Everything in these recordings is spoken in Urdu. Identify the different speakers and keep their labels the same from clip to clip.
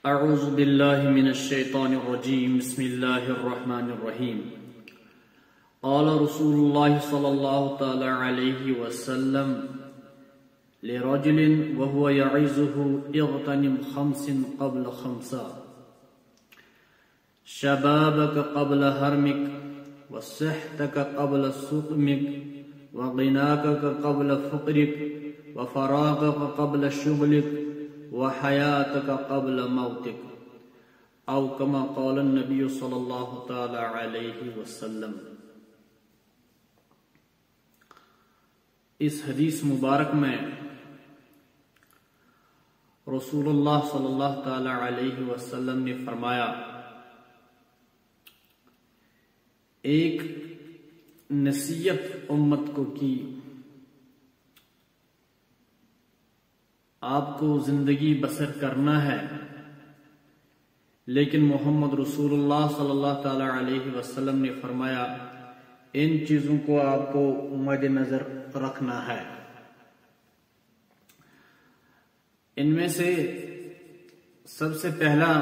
Speaker 1: اعوذ باللہ من الشیطان الرجیم بسم اللہ الرحمن الرحیم قال رسول اللہ صلی اللہ تعالی علیہ وسلم لرجل وهو يعظه اغتنم 5 قبل 5 شبابك قبل هرمك وصحتك قبل سقمك وغناك قبل فقرك وفراغك قبل شغلك وحیاتك قبل موتك او کما قال النبی صلی اللہ تعالی علیہ وسلم۔ اس حدیث مبارک میں رسول اللہ صلی اللہ تعالی علیہ وسلم نے فرمایا، ایک نصیحت امت کو کی، آپ کو زندگی بسر کرنا ہے، لیکن محمد رسول اللہ صلی اللہ تعالی علیہ وسلم نے فرمایا ان چیزوں کو آپ کو مد نظر رکھنا ہے۔ ان میں سے سب سے پہلا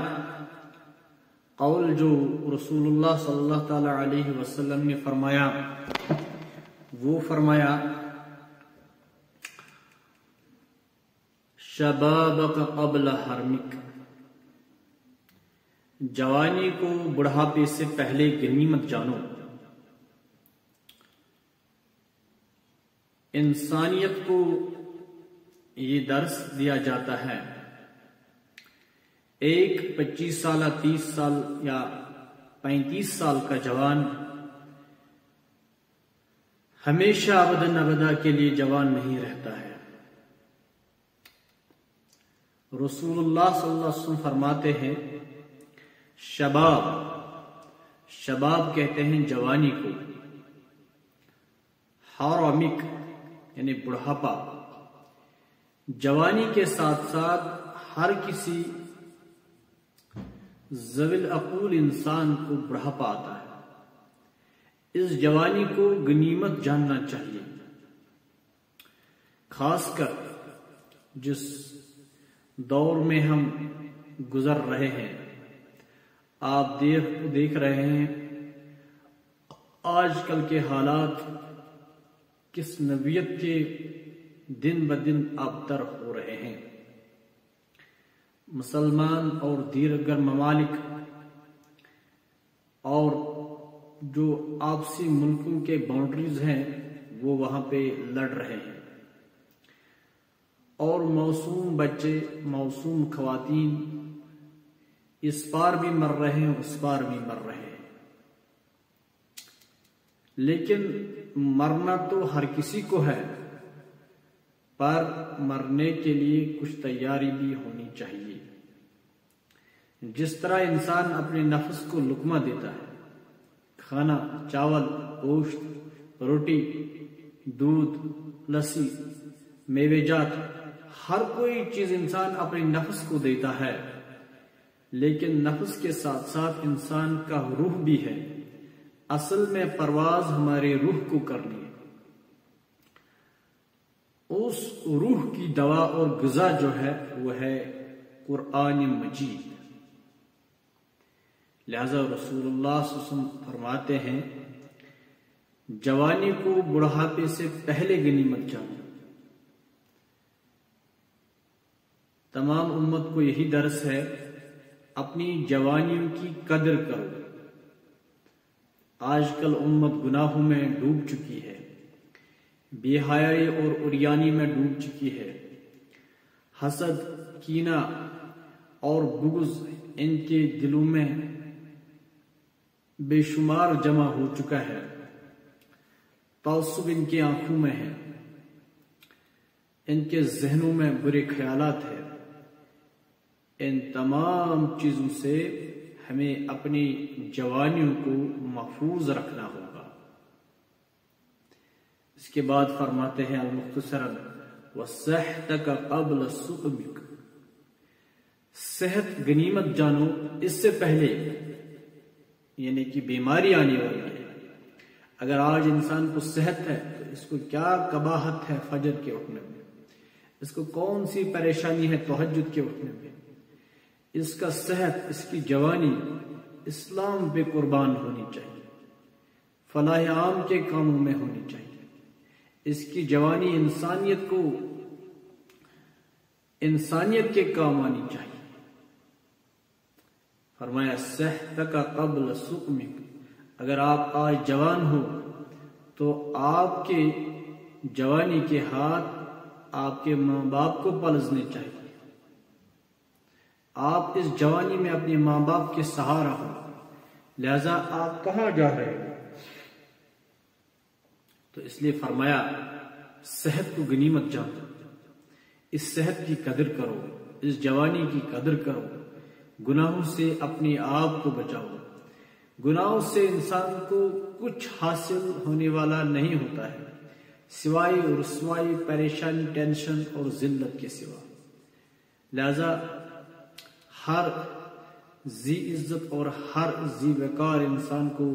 Speaker 1: قول جو رسول اللہ صلی اللہ تعالی علیہ وسلم نے فرمایا وہ فرمایا شبابک قبل حرمک، جوانی کو بڑھاپے سے پہلے غنیمت جانو۔ انسانیت کو یہ درس دیا جاتا ہے، ایک 25 سالہ 30 سال یا 35 سال کا جوان ہمیشہ ابداً ابدا کے لیے جوان نہیں رہتا ہے۔ رسول اللہ صلی اللہ علیہ وسلم فرماتے ہیں شباب کہتے ہیں جوانی کو، حرمک یعنی بڑھاپا، جوانی کے ساتھ ساتھ ہر کسی ذوی العقول انسان کو بڑھاپا آتا ہے۔ اس جوانی کو غنیمت جاننا چاہیے، خاص کر جس دور میں ہم گزر رہے ہیں۔ آپ دیکھ رہے ہیں آج کل کے حالات کس نوعیت کے دن بدن ابتر ہو رہے ہیں۔ مسلمان اور دیگر ممالک اور جو آپسی ملکوں کے باؤنڈریز ہیں وہ وہاں پہ لڑ رہے ہیں، اور معصوم بچے، معصوم خواتین اس پار بھی مر رہے ہیں، اس پار بھی مر رہے ہیں۔ لیکن مرنا تو ہر کسی کو ہے، پر مرنے کے لیے کچھ تیاری بھی ہونی چاہیے۔ جس طرح انسان اپنے نفس کو لقمہ دیتا ہے، کھانا، چاول، گوشت، روٹی، دودھ، لسی، میوے جات، ہر کوئی چیز انسان اپنے نفس کو دیتا ہے، لیکن نفس کے ساتھ ساتھ انسان کا روح بھی ہے۔ اصل میں پرواز ہمارے روح کو کرنی ہے، اس روح کی دوا اور غذا جو ہے وہ ہے قرآن مجید۔ لہذا رسول اللہ صلی اللہ علیہ وسلم فرماتے ہیں جوانی کو بڑھاپے سے پہلے غنیمت جانو۔ تمام امت کو یہی درس ہے، اپنی جوانیوں کی قدر کرو۔ آج کل امت گناہوں میں ڈوب چکی ہے، بے حیائی اور عریانی میں ڈوب چکی ہے۔ حسد، کینہ اور بغض ان کے دلوں میں بے شمار جمع ہو چکا ہے، تعصب ان کی آنکھوں میں ہے، ان کے ذہنوں میں برے خیالات ہیں۔ ان تمام چیزوں سے ہمیں اپنی جوانیوں کو محفوظ رکھنا ہوگا۔ اس کے بعد فرماتے ہیں المختصراً وَصَحْتَكَ قَبْلَ سُقْمِكَ، صحت غنیمت جانو اس سے پہلے، یعنی کہ بیماری آنے والی ہے۔ اگر آج انسان کو صحت ہے تو اس کو کیا قباحت ہے فجر کے اٹھنے میں، اس کو کون سی پریشانی ہے تہجد کے اٹھنے میں۔ اس کا صحت، اس کی جوانی اسلام پہ قربان ہونی چاہیے، فلاح عام کے کاموں میں ہونی چاہیے، اس کی جوانی انسانیت کے کام آنی چاہیے۔ فرمایا صحتک قبل سقمک، اگر آپ آج جوان ہو تو آپ کے جوانی کے ہاتھ آپ کے ماں باپ کو پلزنے چاہیے، آپ اس جوانی میں اپنے ماں باپ کے سہارا ہو، لہذا آپ کہاں جا رہے ہو؟ تو اس لیے فرمایا صحت کو غنیمت جانو، اس صحت کی قدر کرو، اس جوانی کی قدر کرو، گناہوں سے اپنے آپ کو بچاؤ۔ گناہوں سے انسان کو کچھ حاصل ہونے والا نہیں ہوتا ہے سوائے رسوائی، پریشانی، ٹینشن اور ذلت کے سوا۔ لہذا ہر ذی عزت اور ہر ذی وقار انسان کو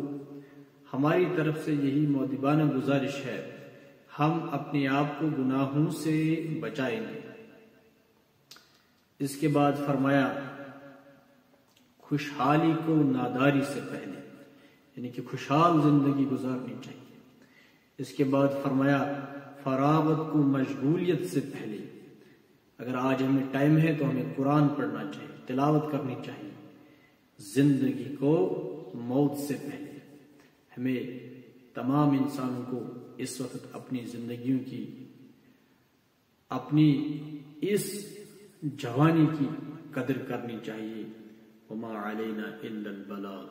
Speaker 1: ہماری طرف سے یہی مؤدبانہ گزارش ہے، ہم اپنے آپ کو گناہوں سے بچائیں گے۔ اس کے بعد فرمایا خوشحالی کو ناداری سے پہلے، یعنی کہ خوشحال زندگی گزارنی چاہیے۔ اس کے بعد فرمایا فراغت کو مشغولیت سے پہلے، اگر آج ہمیں ٹائم ہے تو ہمیں قرآن پڑھنا چاہیے، تلاوت کرنی چاہیے۔ زندگی کو موت سے پہلے، ہمیں تمام انسانوں کو اس وقت اپنی زندگیوں کی، اپنی اس جوانی کی قدر کرنی چاہیے۔ وما علینا الا البلاغ۔